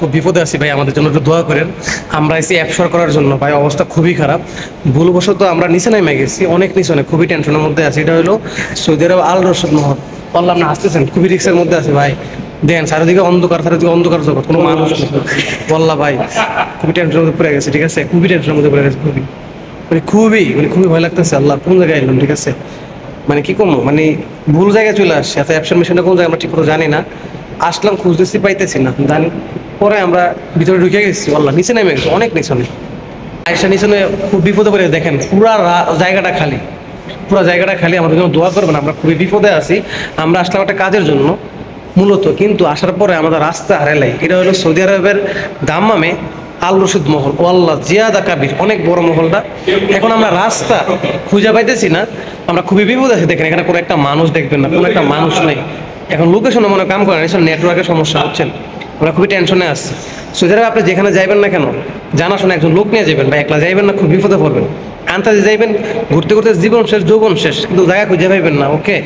খুব বিপদে আছি ভাই, আমাদের জন্য একটু দোয়া করেন। আমরা এসে অ্যাবসর করার জন্য ভাই, অবস্থা খুবই খারাপ। ভুলবশত আমরা নিচে নেমে গেছি, অনেক নিচে, অনেক খুবই টেনশনের মধ্যে আছি। এটা হলো সৌদি আরব আল রশদ মহল। বললাম না, আসতেছেন, খুবই রিক্সের মধ্যে আছে ভাই। দেখেন চারিদিকে অন্ধকার, চারিদিকে অন্ধকার জগৎ, কোনো মানুষ নেই। বললা ভাই, খুবই টেনশনের মধ্যে পড়ে গেছে, ঠিক আছে, খুবই টেনশনের মধ্যে পড়ে গেছে, খুবই খুবই ভয় লাগতেছে। আল্লাহ, কোন জায়গায় এলাম, ঠিক আছে, মানে কি করবো, মানে ভুল জায়গায় চলে আসছে। এত অ্যাপসের মেশিনটা কোন জায়গায় আমরা ঠিক করে জানি না। আসলাম, খুঁজতেছি, পাইতেছি না, জানি। পরে আমরা ভিতরে ঢুকে গেছি, আল্লাহ, নিচে নেমে গেছি, অনেক নিচনে। আয়সা নিচনে খুব বিপদে পড়ে, দেখেন পুরা জায়গাটা খালি, পুরো জায়গাটা খালি। আমাদের জন্য দোয়া করবেন, আমরা খুবই বিপদে আছি। আমরা আসলাম একটা কাজের জন্য মূলত, কিন্তু আসার পরে আমাদের রাস্তা হারালাই। এটা হলো সৌদি আরবের দাম্মামে আল রশিদ মহল। ও আল্লাহ, জিয়াদা কাবির, অনেক বড় মহলটা। এখন আমরা রাস্তা খুঁজে পাইতেছি না, আমরা খুবই বিপদে আছি। দেখেন এখানে কোনো একটা মানুষ দেখবেন না, কোনো একটা মানুষ নেই। এখন লোকেশনে মনে কাম করেন, এসব নেটওয়ার্কের সমস্যা হচ্ছেন, আমরা খুবই টেনশনে আসছি। সৌদি আরবে আপনি যেখানে যাইবেন না কেন, জানাশোনা একজন লোক নিয়ে যাবেন, বা একলা যাইবেন না, খুব বিপদে পড়বেন। আন্তাজে যাইবেন, ঘুরতে ঘুরতে জীবন শেষ, যৌবন শেষ, কিন্তু জায়গা খুঁজে পাইবেন না। ওকে,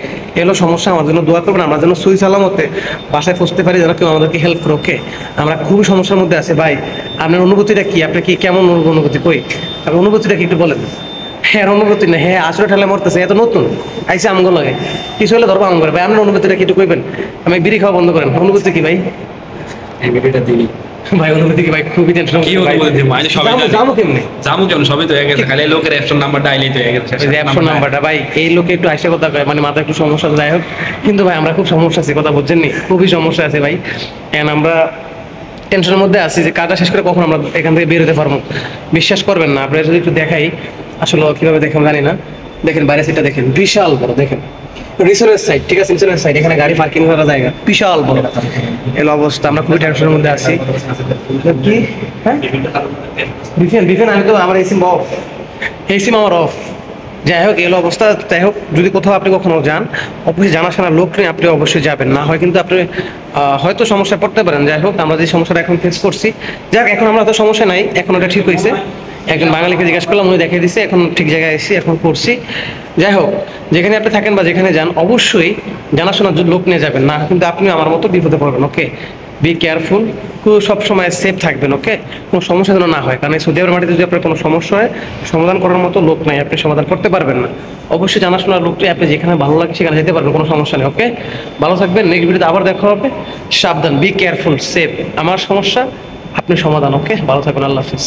এলো সমস্যা, আমার জন্য দোয়া করবেন, আমরা যেন সই সালামতে বাসায় পৌঁছতে পারি, যেন কেউ আমাদেরকে হেল্প করে। ওকে, আমরা খুবই সমস্যার মধ্যে আছি ভাই। আপনার অনুভূতিটা কি? আপনি কি কেমন অনুভূতি? কই আপনার অনুভূতিটা কি একটু বলেন। হ্যাঁ, অনুভূতি না, হ্যাঁ, আসলে ঠেলে মরতেছে, এত নতুন আইসে আমগো লাগে, কিছু হলে ধরবো আম করে ভাই। আপনার অনুভূতিটা কি একটু কইবেন? আমি বিড়ি খাওয়া বন্ধ করেন, অনুভূতি কি ভাই? এই ভিডিওটা দিলি ভাই অনুভূতি কি ভাই? খুবই টেনশন। কি অনুভূতি ভাই? সবাই জামু কেমনে? জামু কেমন? সবই তো হয়ে গেছে, খালি লোকের অ্যাপশন নাম্বারটা আইলেই তো হয়ে গেছে। এই যে অ্যাপশন নাম্বারটা ভাই, এই লোকে একটু আইসা কথা কয়, মানে মাথায় একটু সমস্যা, যাই হোক। কিন্তু ভাই আমরা খুব সমস্যা আছি, কথা বুঝছেন নি, খুবই সমস্যা আছে ভাই। এন্ড আমরা টেনশনের মধ্যে আছি যে কাজটা শেষ করে কখন আমরা এখান থেকে বের হতে পারবো। বিশ্বাস করবেন না, আপনারা যদি একটু দেখাই, আসলে কিভাবে দেখেন জানি না। দেখেন বাইরে সাইডটা দেখেন, বিশাল বড়। দেখেন রিসোর্টের সাইড, ঠিক আছে, রিসোর্টের সাইড, এখানে গাড়ি পার্কিং করার জায়গা, বিশাল বড়। এলো অবস্থা, আমরা খুবই টেনশনের মধ্যে আছি। কি হ্যাঁ, বিফেন আমি তো, আমার এসিম অফ, এসিম আমার অফ। যাই হোক, এলো অবস্থা। যাই হোক, যদি কোথাও আপনি কখনো যান, অবশ্যই জানাশোনার লোক নিয়ে আপনি অবশ্যই যাবেন, না হয় কিন্তু আপনি হয়তো সমস্যায় পড়তে পারেন। যাই হোক, আমরা যে সমস্যাটা এখন ফেস করছি, যাক, এখন আমরা তো সমস্যা নাই, এখন ওটা ঠিক হয়েছে। একজন বাঙালিকে জিজ্ঞাসা করলাম, উনি দেখিয়ে দিচ্ছে, এখন ঠিক জায়গায় এসেছি, এখন করছি। যাই হোক, যেখানে আপনি থাকেন বা যেখানে যান, অবশ্যই জানাশোনার লোক নিয়ে যাবেন, না কিন্তু আপনি আমার মতো বিপদে পড়বেন। ওকে, বি কেয়ারফুল, সব সময় সেফ থাকবেন। ওকে, কোনো সমস্যা যেন না হয়, কারণ এই সৌদি আরবের মাটিতে যদি আপনার কোনো সমস্যা হয়, সমাধান করার মতো লোক নাই, আপনি সমাধান করতে পারবেন না। অবশ্যই জানাশোনার লোকটি, আপনি যেখানে ভালো লাগে সেখানে যেতে পারবেন, কোনো সমস্যা নেই। ওকে, ভালো থাকবেন, নেক্সট ভিডিওতে আবার দেখা হবে। সাবধান, বি কেয়ারফুল, সেফ, আমার সমস্যা, আপনি সমাধান। ওকে, ভালো থাকবেন, আল্লাহ হাফিজ।